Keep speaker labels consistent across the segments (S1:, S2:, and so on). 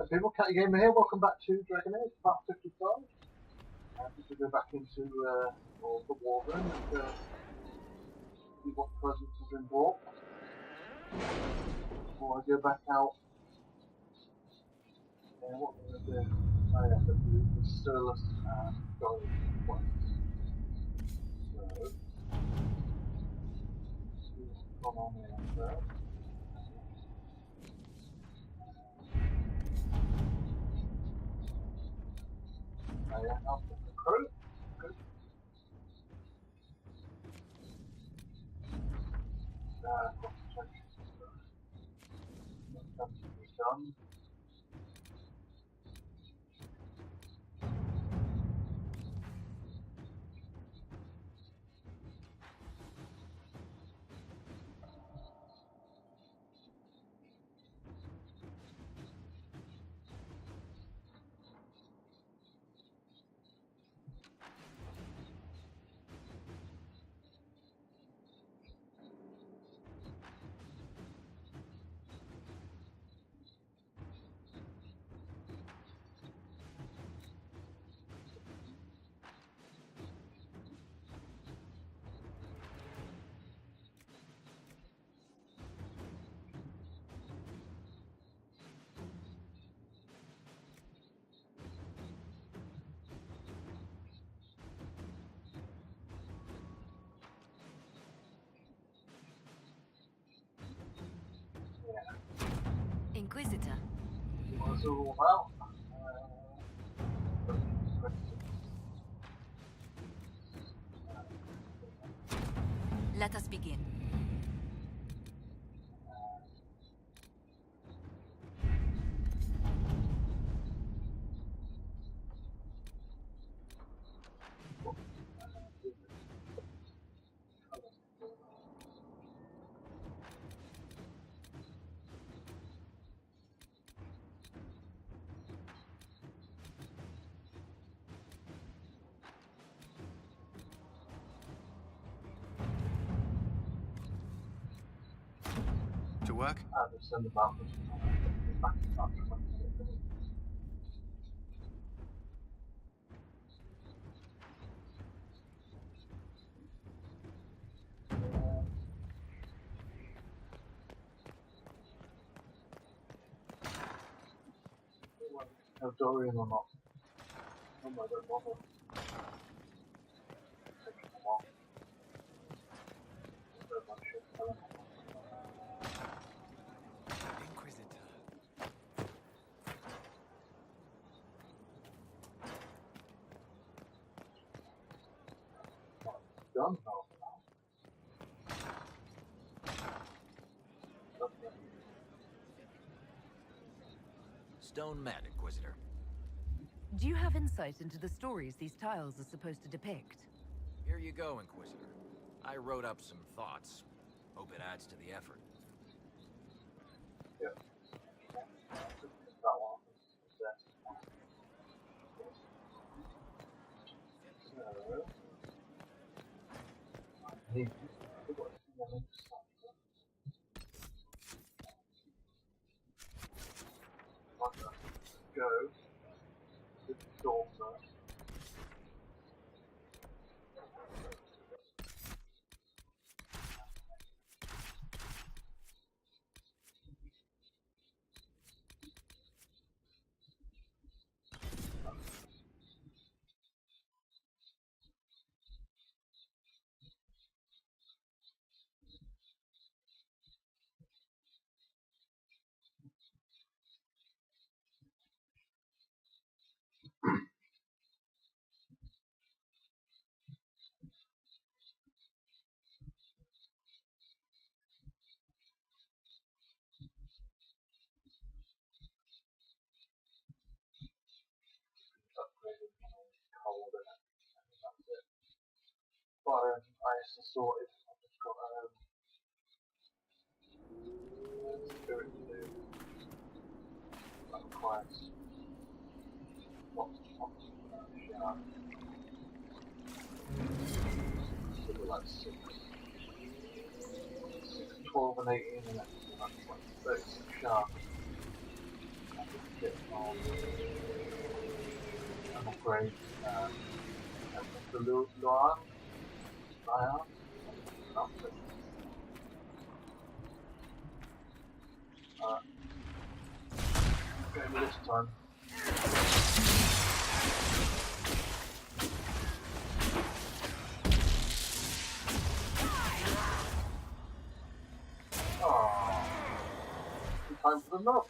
S1: People, Catty Gamer here. Welcome back to Dragon Age, part 55. Just to go back into the war room and see what presents have been brought. Before I go back out, what am I going to do? Oh yeah, I'm going to do the Solas and Dorian ones. So, see what's gone on here first. Oh yeah, I'll put the crew. Good. Concentration. That's to be done.
S2: Inquisitor.
S1: What's it all about?
S2: Let us begin.
S3: To work?
S1: I'll just send them out back in about 20 minutes. Have Dorian or not? Oh my god, bother. Taking them off. So much shit.
S3: Inquisitor.
S1: Done now.
S4: Stone man, Inquisitor.
S2: Do you have insight into the stories these tiles are supposed to depict?
S4: Here you go, Inquisitor. I wrote up some thoughts. Hope it adds to the effort.
S1: Yeah. That one. So, I need to go. Go to the door first. Upgraded cold and that's it. Fire and ice are sorted. I've just got spirit to do. That requires lots of shards. So like 6, 12 and 18 and that's like 36 shards. bit of an upgrade. The Luan, that's it. Get me this time. Oh, time for the knock.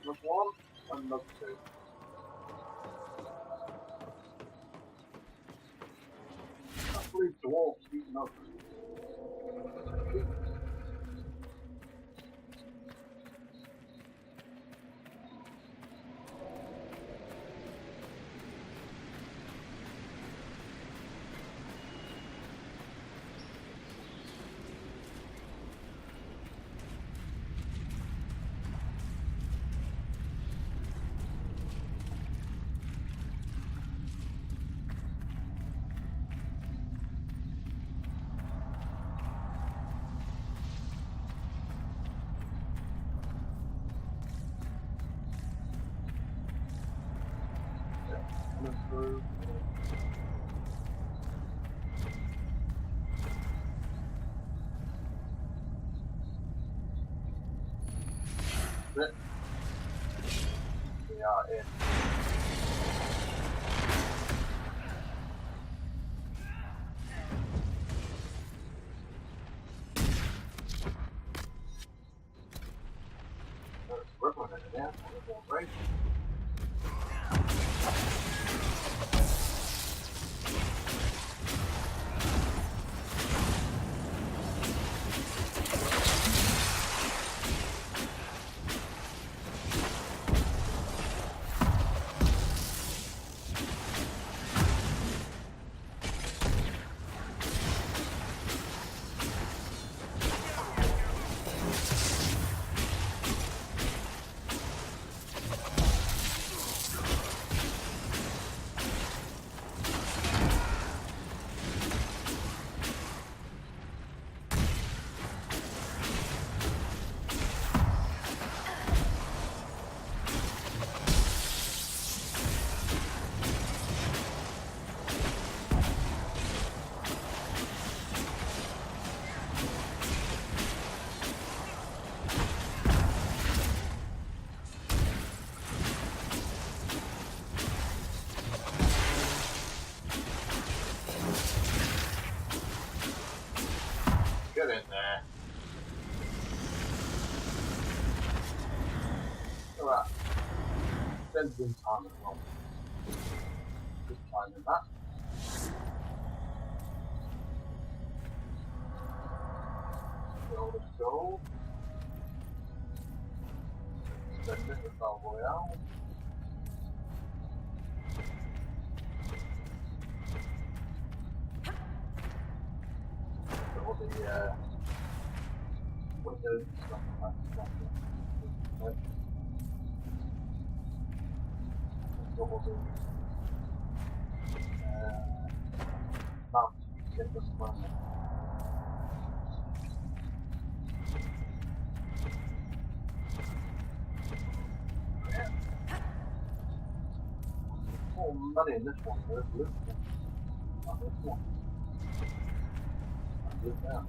S1: Knock one and knock two. I can't believe dwarves eat knocks. Coming through. That's it. We are in. There's Brooklyn in there. Right. Get in there. Alright. Send in time as well. Just timing that. Go, let's go. Spend it with Battle Royale. All the windows and stuff like that. Right. All the mounts you can get this one. Yeah. More money in this one, there's loot. Not this one. Look down.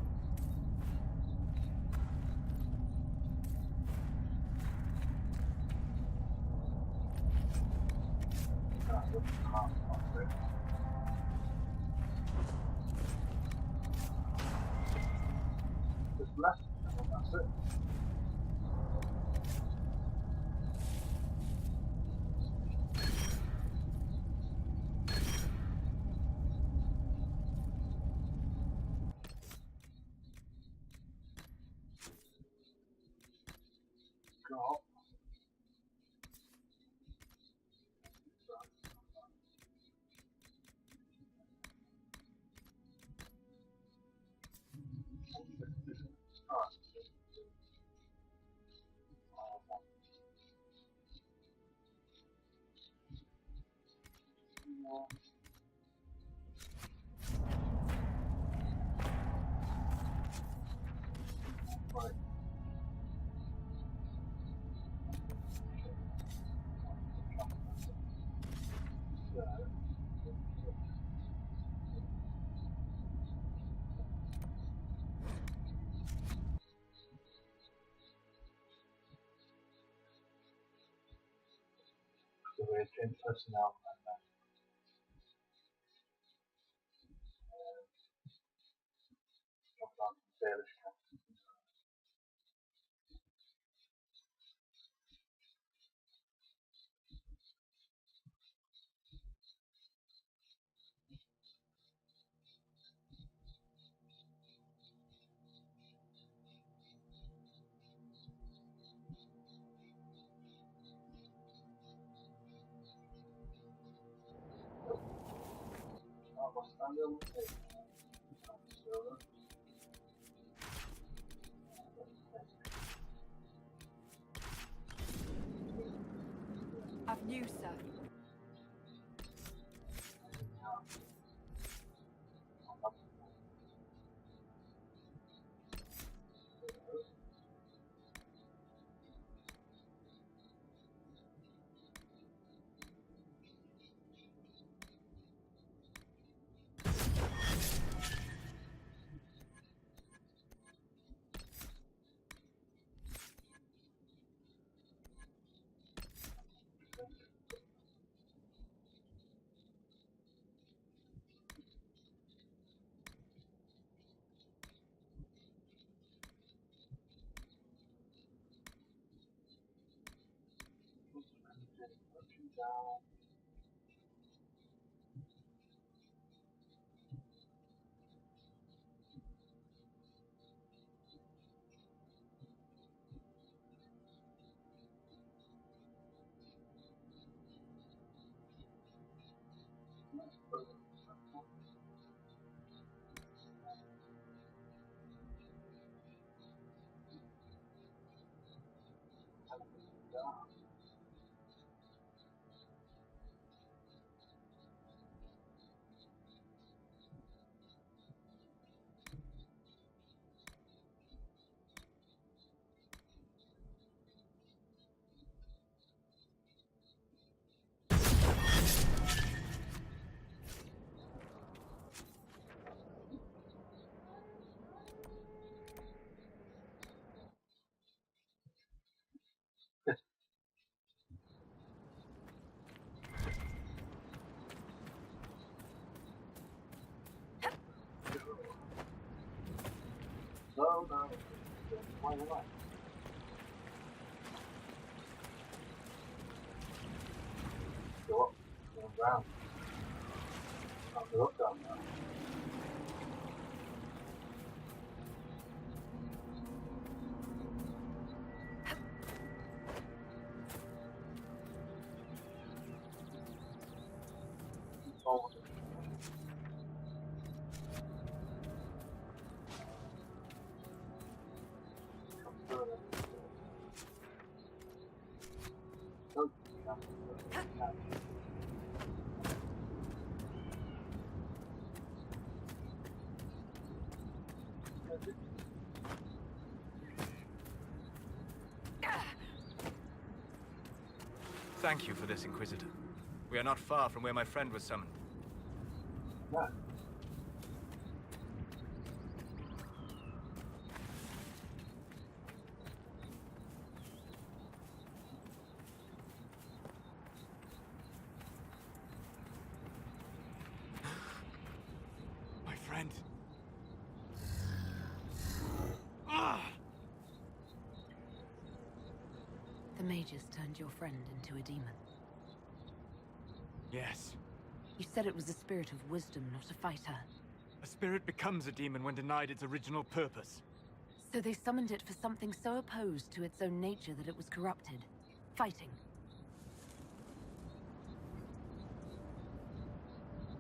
S1: That's what the half of it. Just left, and that's it. Go. change personnel and jump down to the Baelish camp.
S2: I've news, sir.
S1: No, why not? Go up, go down. Can't go up down now. Oh.
S3: Thank you for this, Inquisitor. We are not far from where my friend was summoned.
S1: No.
S3: My friend.
S2: The mages turned your friend into a demon.
S3: Yes.
S2: You said it was a spirit of wisdom, not a fighter.
S3: A spirit becomes a demon when denied its original purpose.
S2: So they summoned it for something so opposed to its own nature that it was corrupted. Fighting.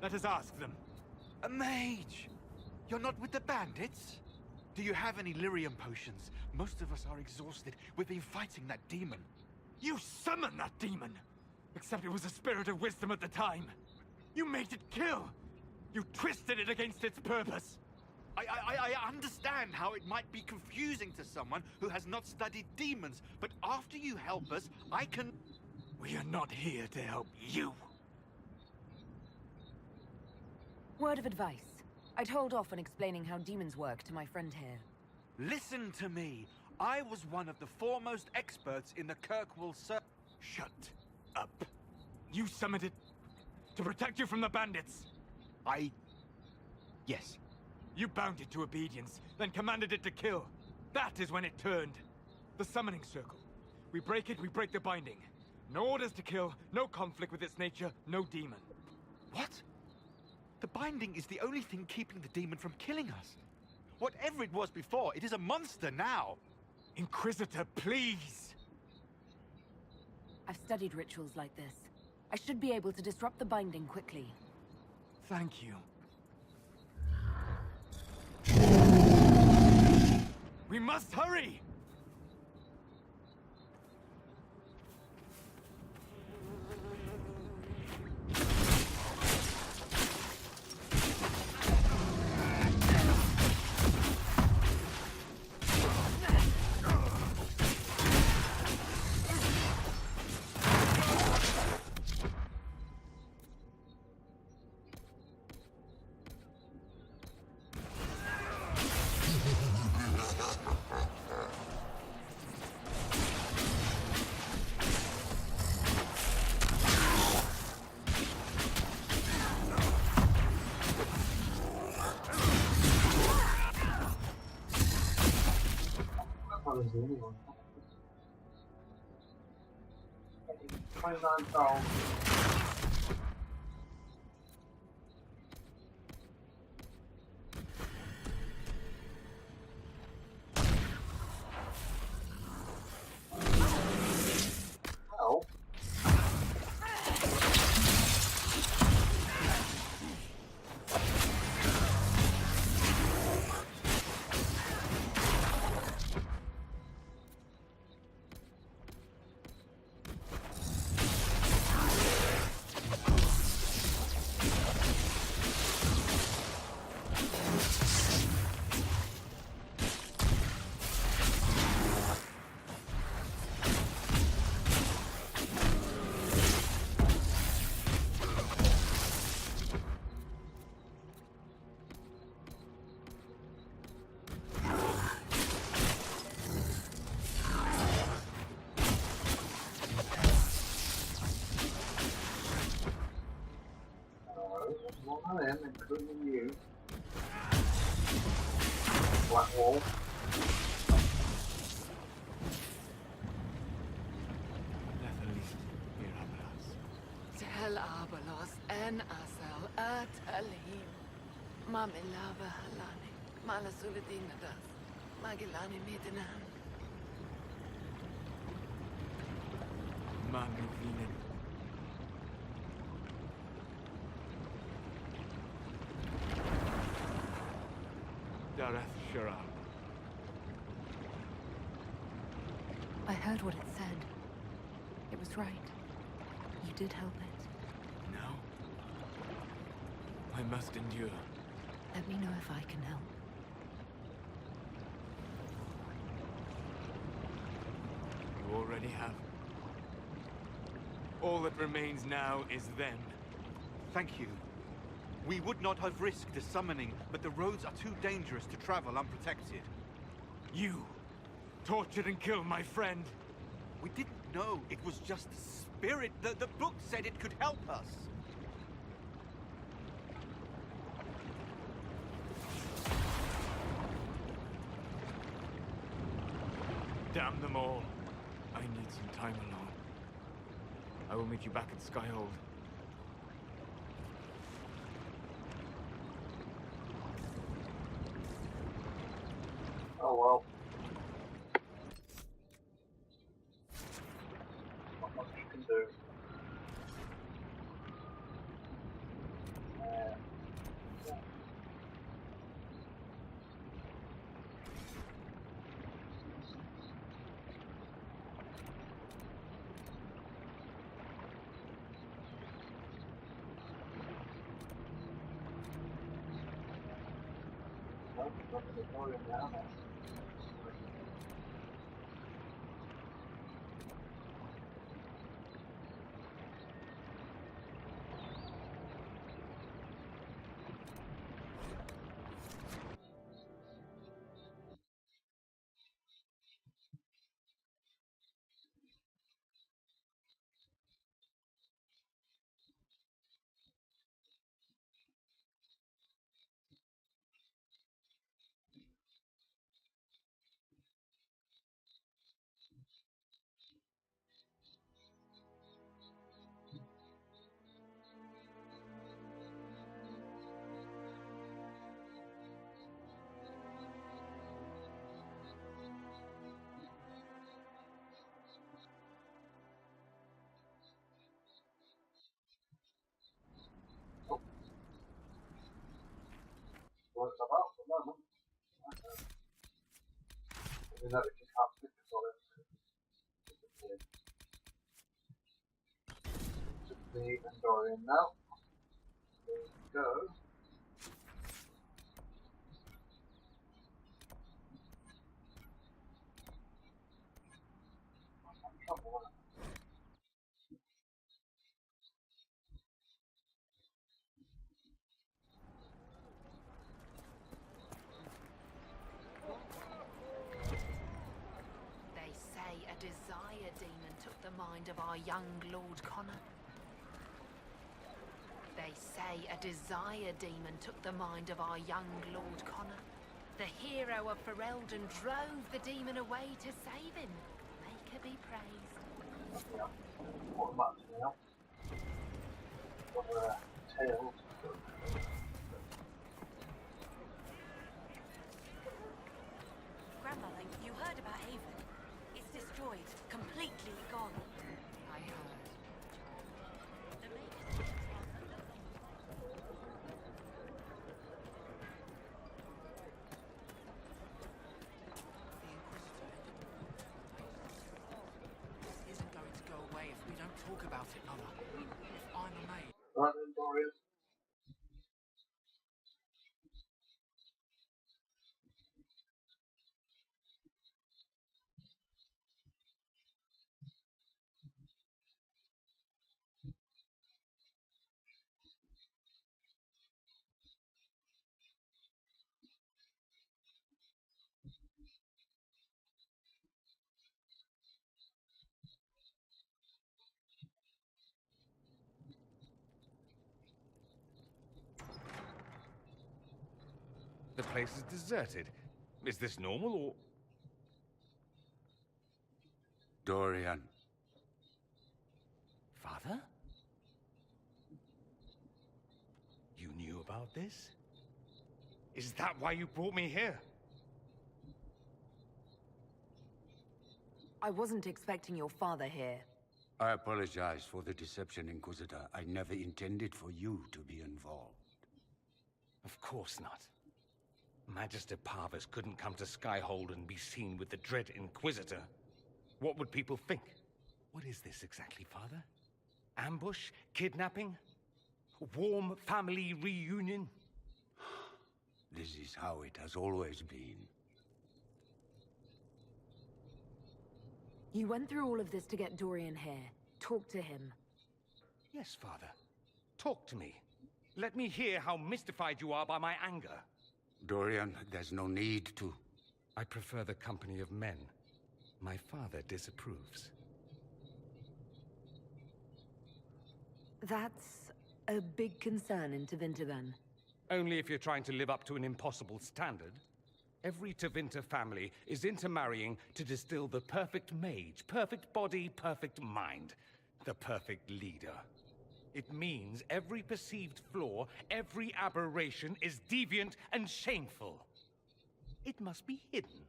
S3: Let us ask them.
S5: A mage! You're not with the bandits? Do you have any lyrium potions? Most of us are exhausted. We've been fighting that demon.
S3: You summoned that demon! Except it was a spirit of wisdom at the time. You made it kill! You twisted it against its purpose!
S5: I understand how it might be confusing to someone who has not studied demons, but after you help us, I can...
S3: We are not here to help you.
S2: Word of advice. I'd hold off on explaining how demons work to my friend here.
S5: Listen to me. I was one of the foremost experts in the Kirkwall Shut
S3: up. You summoned it to protect you from the bandits.
S5: Yes.
S3: You bound it to obedience, then commanded it to kill. That is when it turned. The summoning circle. We break it, we break the binding. No orders to kill, no conflict with its nature, no demon.
S5: What? The binding is the only thing keeping the demon from killing us. Whatever it was before, it is a monster now.
S3: Inquisitor, please!
S2: I've studied rituals like this. I should be able to disrupt the binding quickly.
S3: Thank you. We must hurry!
S1: What is it anyway? 29,000. Oh. One of them, including you. Black wall.
S6: Tel Abalos en Asel Atalim. Mamilava Halani. Malasuladinadas. Magilani Medinan.
S3: Manuvinen. Dareth Shara.
S2: I heard what it said. It was right. You did help it.
S3: No. I must endure.
S2: Let me know if I can help.
S3: You already have. All that remains now is them.
S5: Thank you. We would not have risked the summoning, but the roads are too dangerous to travel unprotected.
S3: You tortured and killed my friend.
S5: We didn't know it was just a spirit. The book said it could help us.
S3: Damn them all. I need some time alone. I will meet you back at Skyhold.
S1: Oh well. Not much you can do. Yeah. Well, not the Dorian now. what it's about at the moment. You know, if you can't focus on it, to me and Dorian now. There we go.
S6: They say a desire demon took the mind of our young Lord Connor. They say a desire demon took the mind of our young Lord Connor. The hero of Ferelden drove the demon away to save him. Make her be praised.
S1: Yeah. What about now? Got tails.
S2: Grandmother, you heard about Haven. It's destroyed, completely gone.
S6: I heard.
S2: The makers
S5: This isn't going to go away if we don't talk about it, Mother. If I'm a maid.
S1: Right then, Dorian.
S7: The place is deserted. Is this normal, or...?
S8: Dorian.
S7: Father? You knew about this? Is that why you brought me here?
S2: I wasn't expecting your father here.
S8: I apologize for the deception, Inquisitor. I never intended for you to be involved.
S7: Of course not. Magister Parvus couldn't come to Skyhold and be seen with the dread Inquisitor. What would people think? What is this exactly, Father? Ambush? Kidnapping? Warm family reunion?
S8: This is how it has always been.
S2: You went through all of this to get Dorian here. Talk to him.
S7: Yes, Father. Talk to me. Let me hear how mystified you are by my anger.
S8: Dorian, there's no need to.
S7: I prefer the company of men. My father disapproves.
S2: That's a big concern in Tevinter, then.
S7: Only if you're trying to live up to an impossible standard. Every Tevinter family is intermarrying to distill the perfect mage, perfect body, perfect mind, the perfect leader. It means every perceived flaw, every aberration is deviant and shameful. It must be hidden.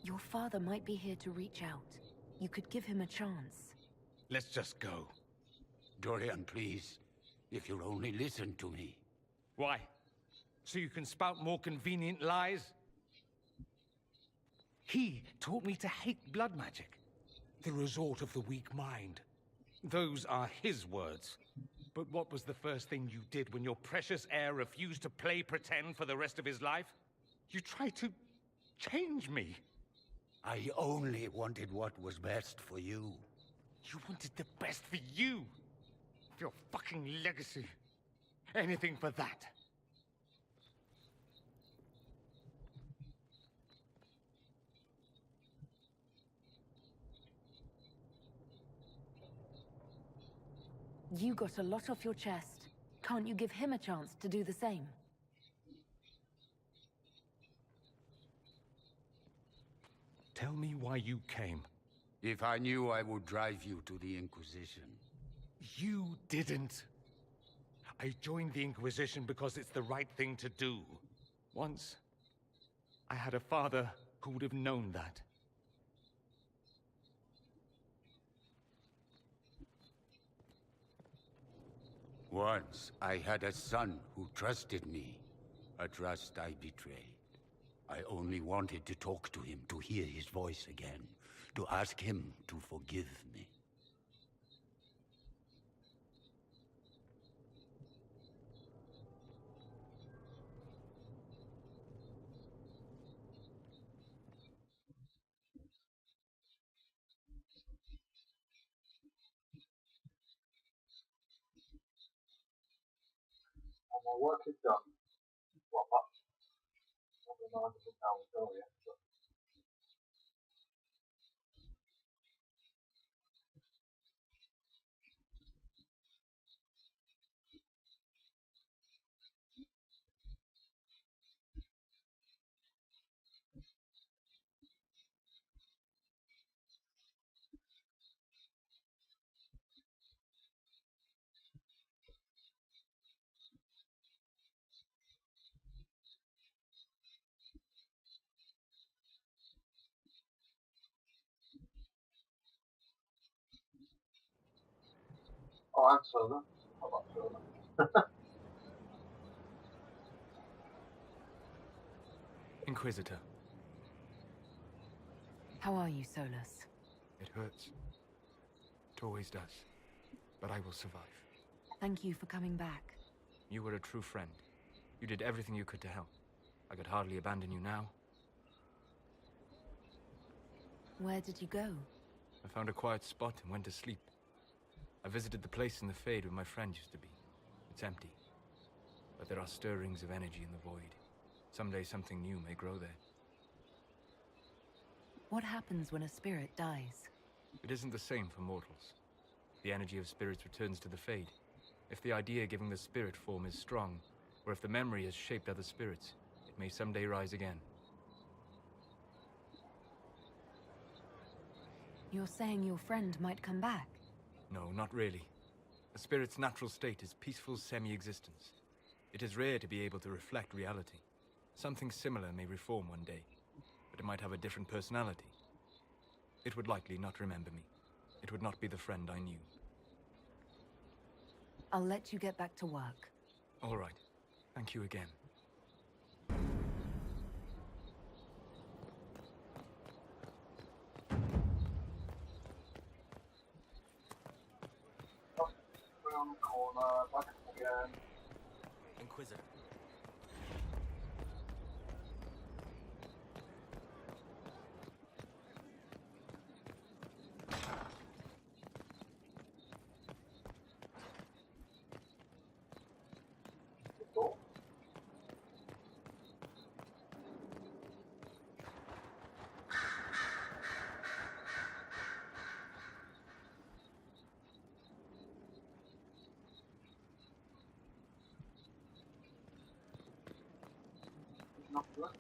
S2: Your father might be here to reach out. You could give him a chance.
S7: Let's just go.
S8: Dorian, please. If you'll only listen to me.
S7: Why? So you can spout more convenient lies? He taught me to hate blood magic. The resort of the weak mind. Those are his words. But what was the first thing you did when your precious heir refused to play pretend for the rest of his life? You tried to change me.
S8: I only wanted what was best for you.
S7: You wanted the best for you. For your fucking legacy. Anything for that.
S2: You got a lot off your chest. Can't you give him a chance to do the same?
S7: Tell me why you came.
S8: If I knew, I would drive you to the Inquisition.
S7: You didn't. I joined the Inquisition because it's the right thing to do. Once, I had a father who would have known that.
S8: Once, I had a son who trusted me. A trust I betrayed. I only wanted to talk to him, to hear his voice again, to ask him to forgive me.
S1: And my work is done. Well, that's probably 90% how it's going. But oh, I'm Solas. I'm not Solas.
S3: Inquisitor,
S2: How are you, Solas?
S3: it hurts. It always does. But I will survive.
S2: Thank you for coming back.
S3: You were a true friend. You did everything you could to help. I could hardly abandon you now.
S2: Where did you go?
S3: I found a quiet spot and went to sleep. I visited the place in the Fade where my friend used to be. It's empty. But there are stirrings of energy in the void. Someday something new may grow there.
S2: What happens when a spirit dies?
S3: It isn't the same for mortals. The energy of spirits returns to the Fade. If the idea giving the spirit form is strong, or if the memory has shaped other spirits, it may someday rise again.
S2: You're saying your friend might come back?
S3: No, not really. A spirit's natural state is peaceful semi-existence. It is rare to be able to reflect reality. Something similar may reform one day, but it might have a different personality. It would likely not remember me. It would not be the friend I knew.
S2: I'll let you get back to work.
S3: All right. Thank you again.
S1: Around the corner, back up again.
S4: Inquisitor.
S1: The door. There's nothing left.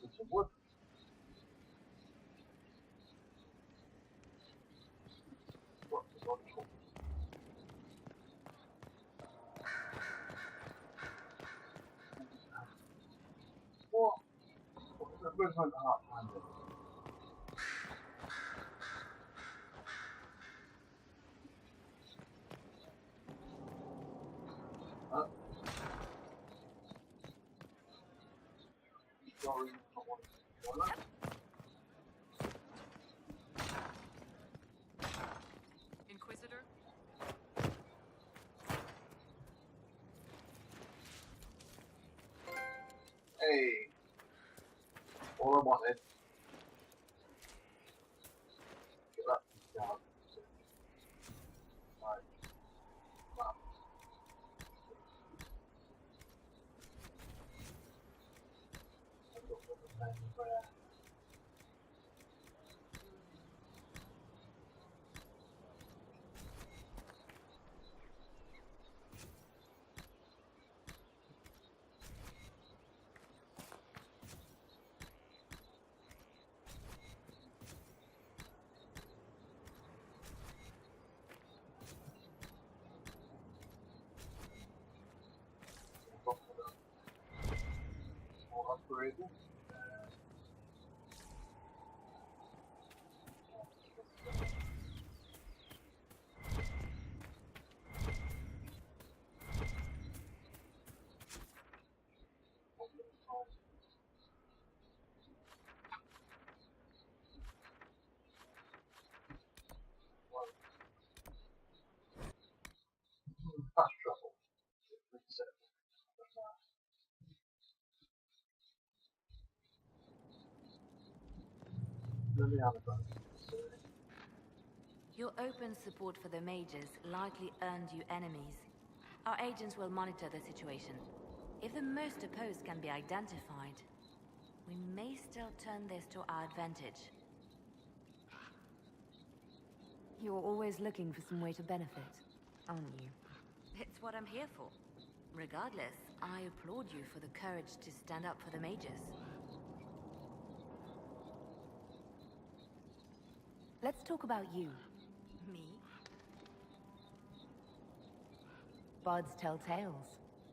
S1: It's some wood. What is logical? What? Where's my heart find it? Huh? Dorian, not wanting to go there.
S6: Inquisitor?
S1: Hey, all I wanted. Get that down. Right. Wow. I got what the name is there. Got the small upgraded. Liliana Brothers.
S9: Your open support for the mages likely earned you enemies. Our agents will monitor the situation. If the most opposed can be identified, we may still turn this to our advantage.
S2: You're always looking for some way to benefit, aren't you?
S9: It's what I'm here for. Regardless, I applaud you for the courage to stand up for the mages.
S2: Let's talk about you.
S9: Me?
S2: Bards tell tales.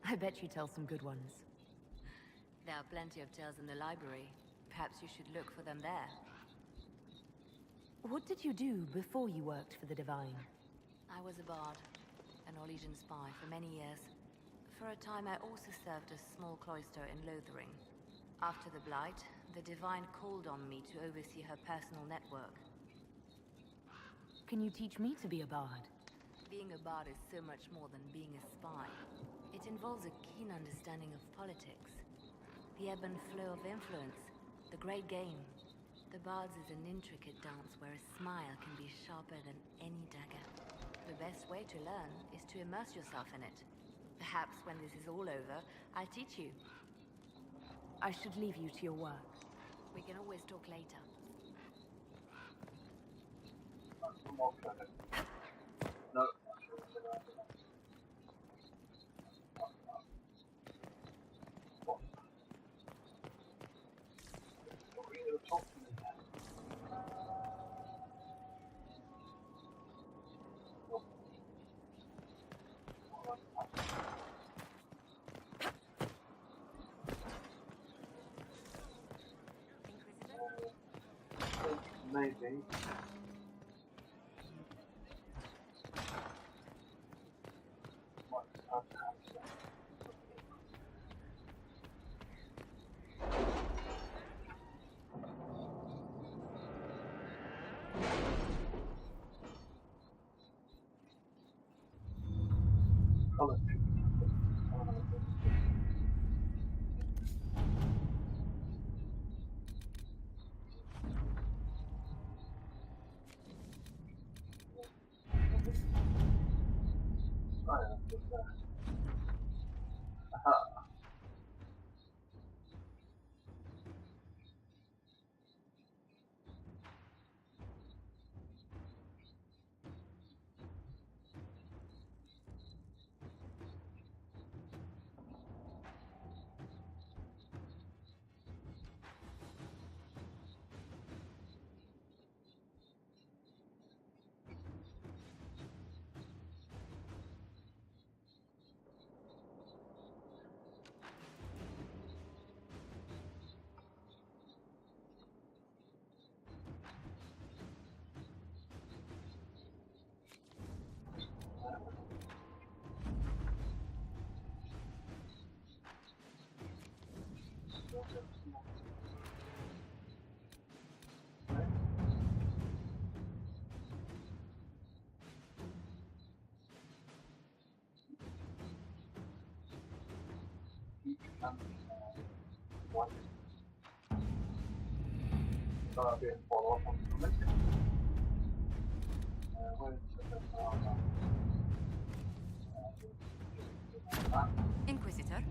S2: I bet you tell some good ones.
S9: There are plenty of tales in the library. Perhaps you should look for them there.
S2: What did you do before you worked for the Divine?
S9: I was a bard, an Orlesian spy for many years. For a time I also served a small cloister in Lothering. After the Blight, the Divine called on me to oversee her personal network.
S2: Can you teach me to be a bard?
S9: Being a bard is so much more than being a spy. It involves a keen understanding of politics, the ebb and flow of influence, the great game. The Bards is an intricate dance where a smile can be sharper than any dagger. The best way to learn is to immerse yourself in it. Perhaps when this is all over, I'll teach you.
S2: I should leave you to your work.
S9: We can always talk later.
S1: That's some more credit. No, actually, it's around the next. What? Don't really talk to me yet. Nope. Maybe. So I'll be able to follow up on something. Where is the
S2: Inquisitor?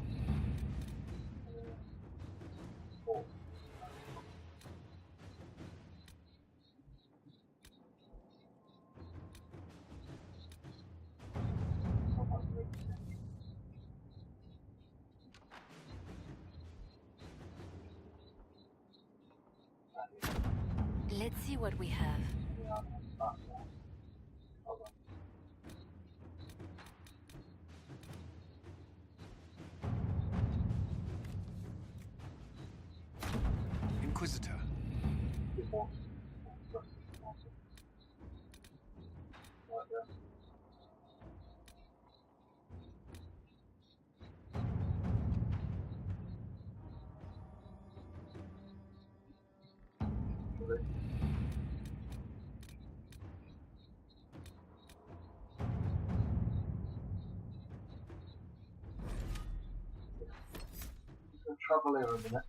S9: Let's see what we have.
S5: Inquisitor.
S1: Travel here a minute.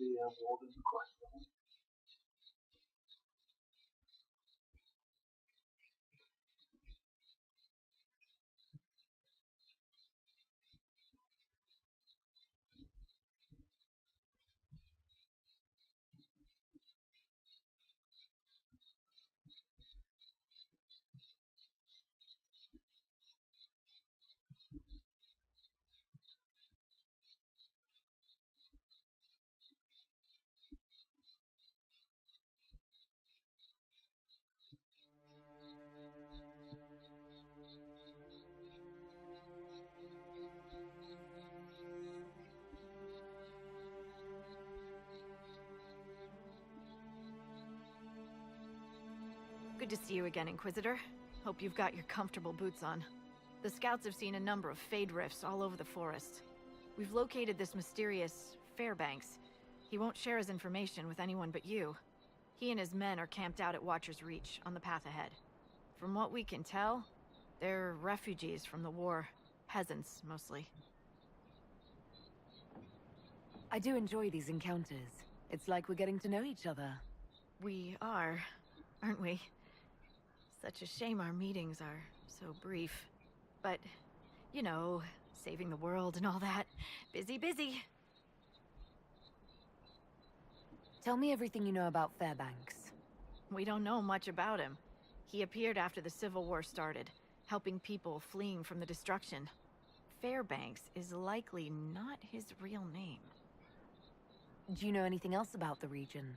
S1: the warden's request. I think.
S2: Good to see you again, Inquisitor. Hope you've got your comfortable boots on. The scouts have seen a number of fade rifts all over the forest. We've located this mysterious Fairbanks. He won't share his information with anyone but you. He and his men are camped out at Watcher's Reach, on the path ahead. From what we can tell, they're refugees from the war. Peasants, mostly.
S9: I do enjoy these encounters. It's like we're getting to know each other.
S2: We are, aren't we? Such a shame our meetings are so brief. But, you know, saving the world and all that. Busy, busy.
S9: Tell me everything you know about Fairbanks.
S2: We don't know much about him. He appeared after the Civil War started, helping people fleeing from the destruction. Fairbanks is likely not his real name.
S9: Do you know anything else about the region?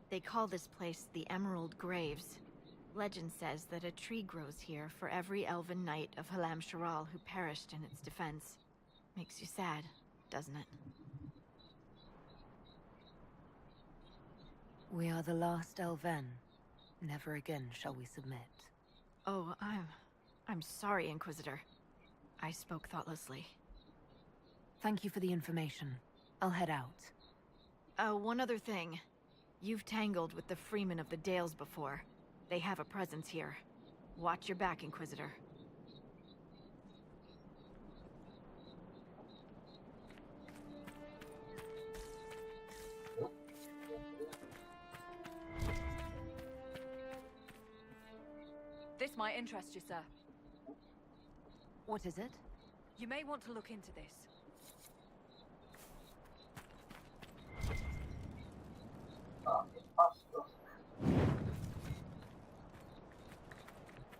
S2: They call this place the Emerald Graves. Legend says that a tree grows here for every elven knight of Halam Sharal who perished in its defense. Makes you sad, doesn't it?
S9: We are the last Elven. Never again shall we submit.
S2: Oh, I'm sorry, Inquisitor. I spoke thoughtlessly.
S9: Thank you for the information. I'll head out.
S2: One other thing. You've tangled with the Freemen of the Dales before. They have a presence here. Watch your back, Inquisitor.
S10: This might interest you, sir.
S9: What is it?
S10: You may want to look into this.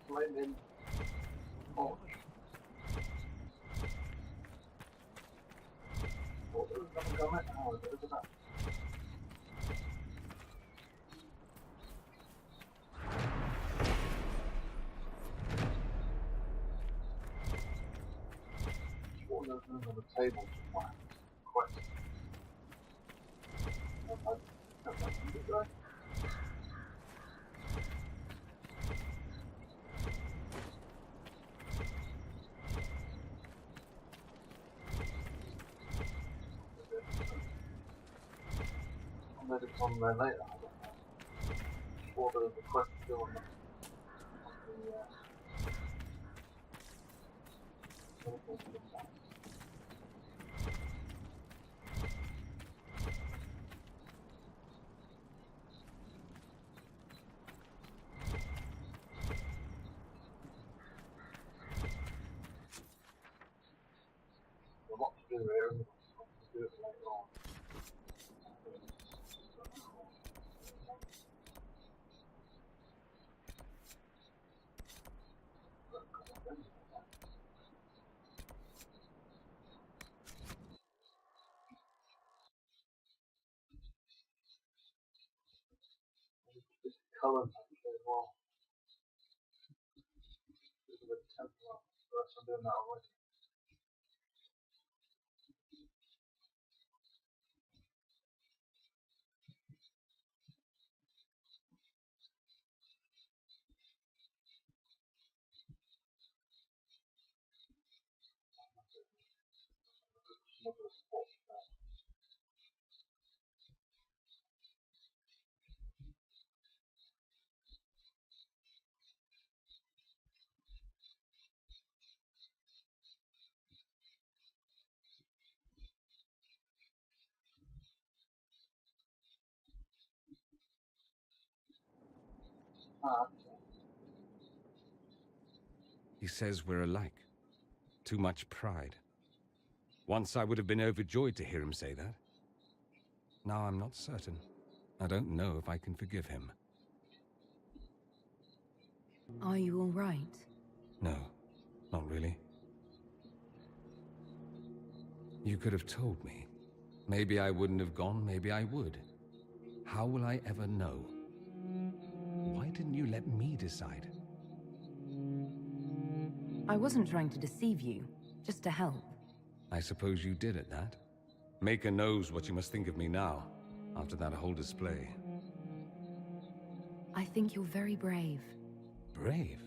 S1: Flaming torch. Oh, there's another comment. Oh, there's about. Sure, there's another on the table somewhere. Quest. Okay. Maybe it's on there later. I don't know. Sure, there's a quest still on the a lot to do here, and we'll do it later on. This colours actually as well. There's a bit of template. I'm doing that already. Another spot there. Ah,
S7: He says we're alike. Too much pride. Once I would have been overjoyed to hear him say that. Now I'm not certain. I don't know if I can forgive him.
S9: Are you all right?
S7: No, not really. You could have told me. Maybe I wouldn't have gone, maybe I would. How will I ever know? Why didn't you let me decide?
S9: I wasn't trying to deceive you, just to help.
S7: I suppose you did at that. Maker knows what you must think of me now, after that whole display.
S9: I think you're very brave.
S7: Brave?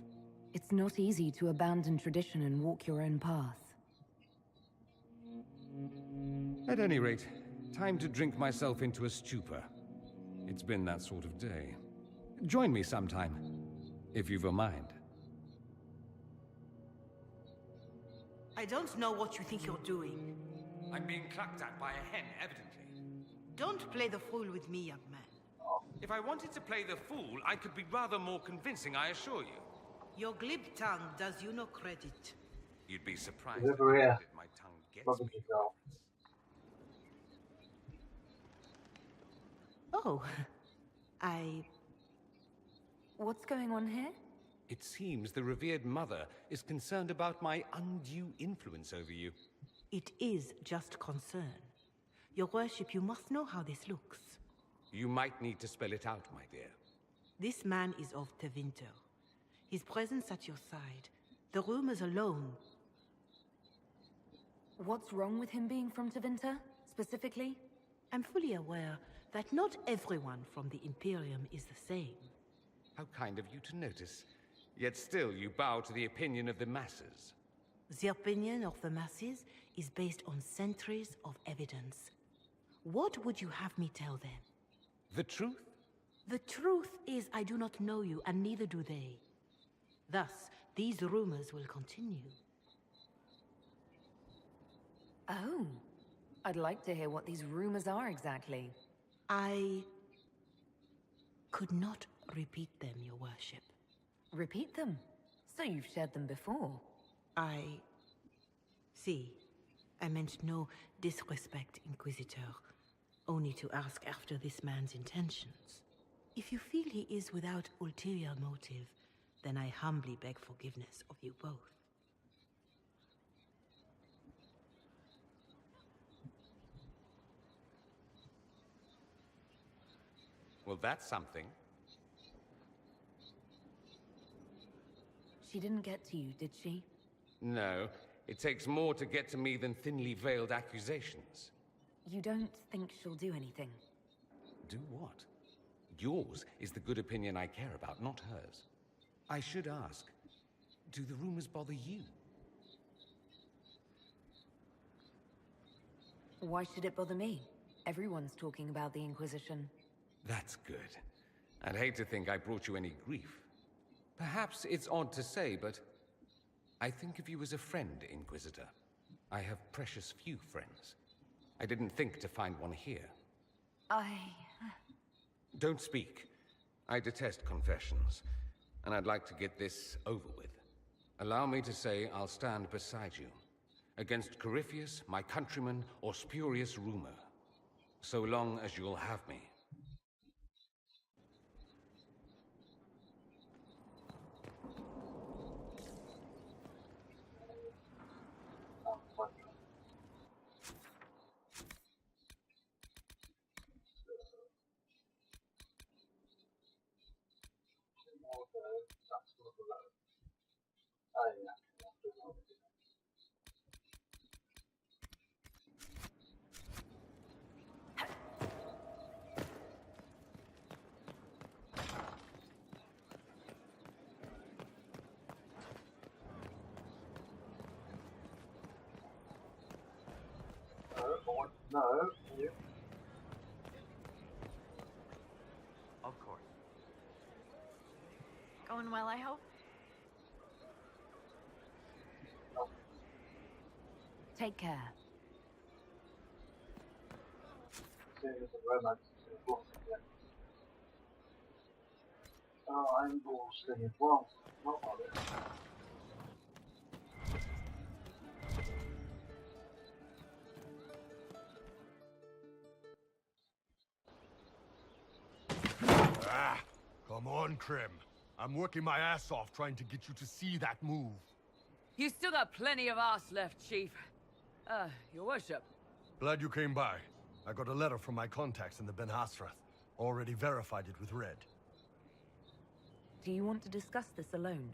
S9: It's not easy to abandon tradition and walk your own path.
S7: At any rate, time to drink myself into a stupor. It's been that sort of day. Join me sometime, if you've a mind.
S11: I don't know what you think you're doing.
S7: I'm being clucked at by a hen, evidently.
S11: Don't play the fool with me, young man.
S7: If I wanted to play the fool, I could be rather more convincing, I assure you.
S11: Your glib tongue does you no credit.
S7: You'd be surprised
S1: Over here.
S7: at my tongue gets
S1: lovely
S7: me.
S1: to go.
S11: Oh,
S9: What's going on here?
S7: It seems the revered mother is concerned about my undue influence over you.
S11: It is just concern. Your worship, you must know how this looks.
S7: You might need to spell it out, my dear.
S11: This man is of Tevinter. His presence at your side, the rumors alone.
S9: What's wrong with him being from Tevinter, specifically?
S11: I'm fully aware that not everyone from the Imperium is the same.
S7: How kind of you to notice. Yet still you bow to the opinion of the masses.
S11: The opinion of the masses is based on centuries of evidence. What would you have me tell them?
S7: The truth?
S11: The truth is I do not know you, and neither do they. Thus, these rumors will continue.
S9: Oh. I'd like to hear what these rumors are exactly.
S11: I could not repeat them, your worship.
S9: Repeat them. So you've shared them before.
S11: See, I meant no disrespect, Inquisitor. Only to ask after this man's intentions. If you feel he is without ulterior motive, then I humbly beg forgiveness of you both.
S7: Well, that's something.
S9: She didn't get to you, did she?
S7: No, it takes more to get to me than thinly veiled accusations.
S9: You don't think she'll do anything?
S7: Do what? Yours is the good opinion I care about, not hers. I should ask, do the rumors bother you?
S9: Why should it bother me? Everyone's talking about the Inquisition.
S7: That's good. I'd hate to think I brought you any grief. Perhaps it's odd to say, but I think of you as a friend, Inquisitor. I have precious few friends. I didn't think to find one here. Don't speak. I detest confessions, and I'd like to get this over with. Allow me to say I'll stand beside you, against Corypheus, my countryman, or spurious rumor, so long as you'll have me.
S1: No, you.
S3: Of course.
S2: Going well, I hope?
S9: Take care.
S1: Seeing as a romance is in the book, yeah. I'm boasting as well. Not about it.
S12: Ah, come on, Krim. I'm working my ass off trying to get you to see that move.
S13: You still got plenty of arse left, Chief. Your worship.
S12: Glad you came by. I got a letter from my contacts in the Ben Hasrath. Already verified it with Red.
S9: Do you want to discuss this alone?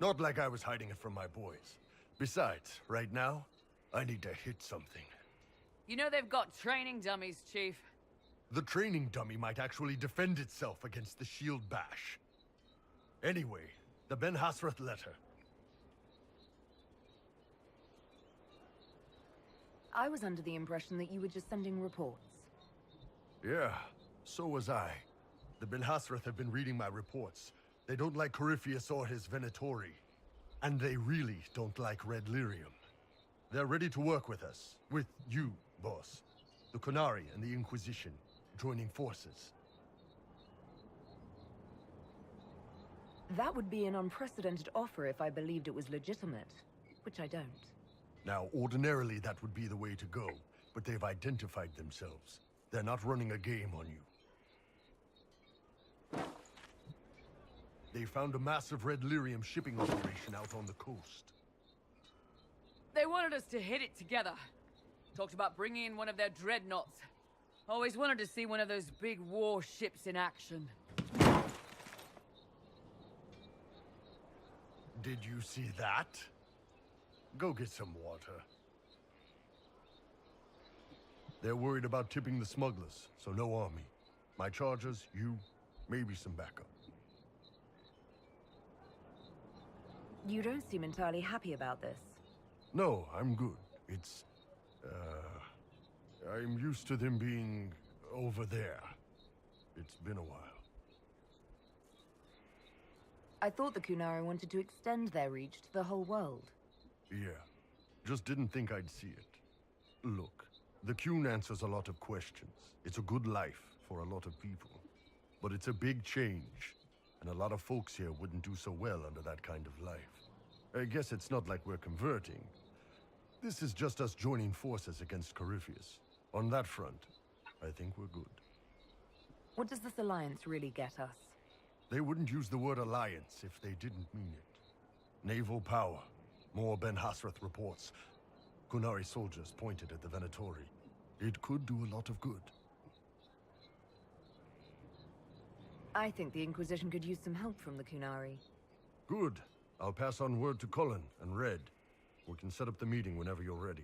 S12: Not like I was hiding it from my boys. Besides, right now, I need to hit something.
S13: You know they've got training dummies, Chief.
S12: The training dummy might actually defend itself against the shield bash. Anyway, the Ben Hasrath letter.
S9: I was under the impression that you were just sending reports.
S12: Yeah, so was I. The Ben Hasrath have been reading my reports. They don't like Corypheus or his Venatori. And they really don't like Red Lyrium. They're ready to work with us. With you, boss. The Qunari and the Inquisition, joining forces.
S9: That would be an unprecedented offer if I believed it was legitimate, which I don't.
S12: Now, ordinarily that would be the way to go, but they've identified themselves. They're not running a game on you. They found a massive Red Lyrium shipping operation out on the coast.
S13: They wanted us to hit it together. Talked about bringing in one of their dreadnoughts. Always wanted to see one of those big warships in action.
S12: Did you see that? Go get some water. They're worried about tipping the smugglers, so no army. My chargers, you, maybe some backup.
S9: You don't seem entirely happy about this.
S12: No, I'm good. It's, I'm used to them being over there. It's been a while.
S9: I thought the Qunari wanted to extend their reach to the whole world.
S12: Yeah, just didn't think I'd see it. Look, the Qun answers a lot of questions. It's a good life for a lot of people. But it's a big change, and a lot of folks here wouldn't do so well under that kind of life. I guess it's not like we're converting. This is just us joining forces against Corypheus. On that front, I think we're good.
S9: What does this alliance really get us?
S12: They wouldn't use the word alliance if they didn't mean it. Naval power. More Ben Hasrath reports. Qunari soldiers pointed at the Venatori. It could do a lot of good.
S9: I think the Inquisition could use some help from the Qunari.
S12: Good. I'll pass on word to Cullen and Red. We can set up the meeting whenever you're ready.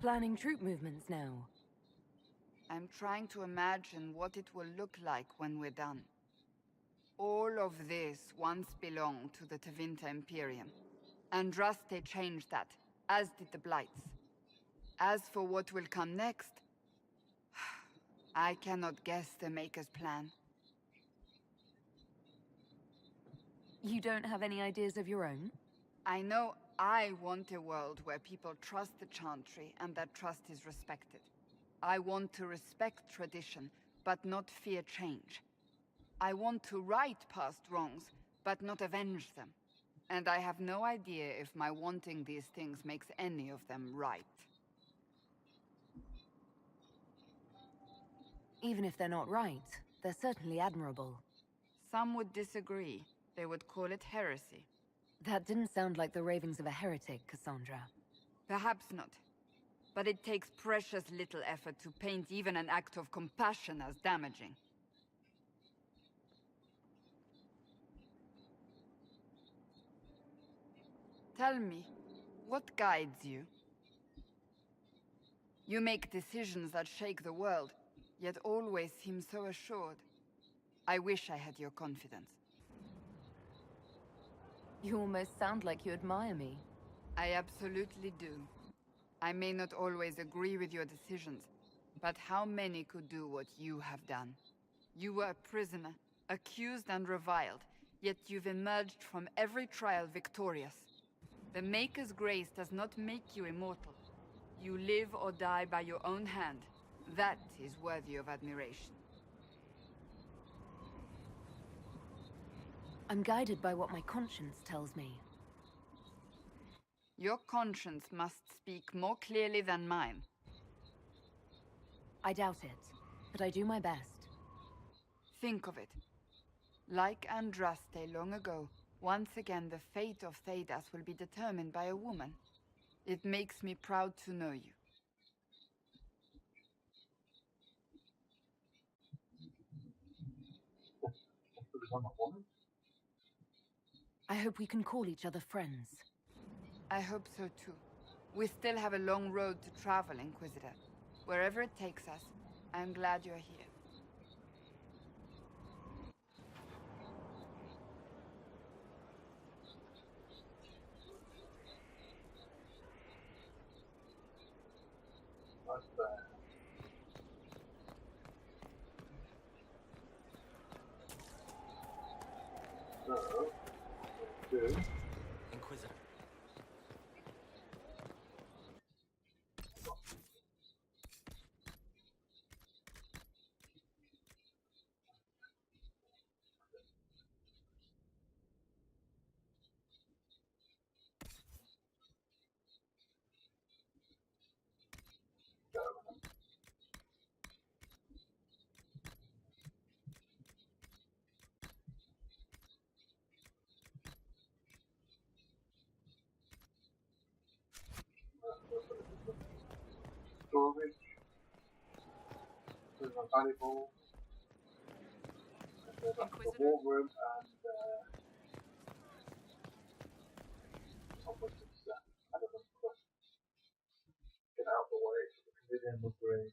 S9: Planning troop movements now.
S14: I'm trying to imagine what it will look like when we're done. All of this once belonged to the Tevinter Imperium. Andraste changed that, as did the Blights. As for what will come next, I cannot guess the Maker's plan.
S9: You don't have any ideas of your own?
S14: I know I want a world where people trust the Chantry and that trust is respected. I want to respect tradition, but not fear change. I want to right past wrongs, but not avenge them. And I have no idea if my wanting these things makes any of them right.
S9: Even if they're not right, they're certainly admirable.
S14: Some would disagree. They would call it heresy.
S9: That didn't sound like the ravings of a heretic, Cassandra.
S14: Perhaps not. But it takes precious little effort to paint even an act of compassion as damaging. Tell me, what guides you? You make decisions that shake the world, yet always seem so assured. I wish I had your confidence.
S9: You almost sound like you admire me.
S14: I absolutely do. I may not always agree with your decisions, But how many could do what you have done? You were a prisoner, accused and reviled, yet you've emerged from every trial victorious. The Maker's grace does not make you immortal. You live or die by your own hand. That is worthy of admiration.
S9: I'm guided by what my conscience tells me.
S14: Your conscience must speak more clearly than mine.
S9: I doubt it, but I do my best.
S14: Think of it. Like Andraste long ago, once again the fate of Thedas will be determined by a woman. It makes me proud to know you.
S9: I hope we can call each other friends.
S14: I hope so too. We still have a long road to travel, Inquisitor. Wherever it takes us, I'm glad you're here.
S4: Inquisitor.
S1: Storage. There's my valuables. And go back to the war room and somewhere to I don't know, get out of the way so the pavilion will bring.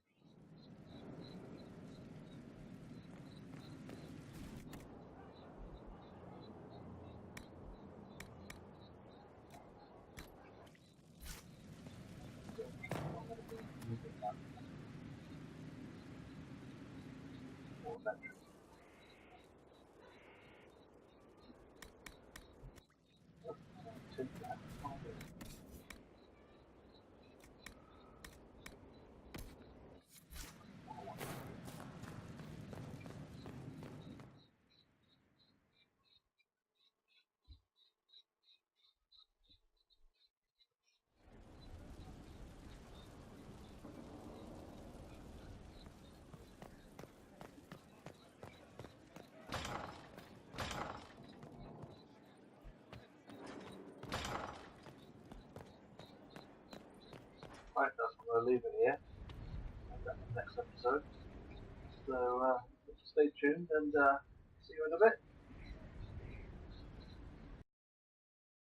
S1: Right, that's going to leave it here. And that's the next episode. So stay tuned and see you in a bit.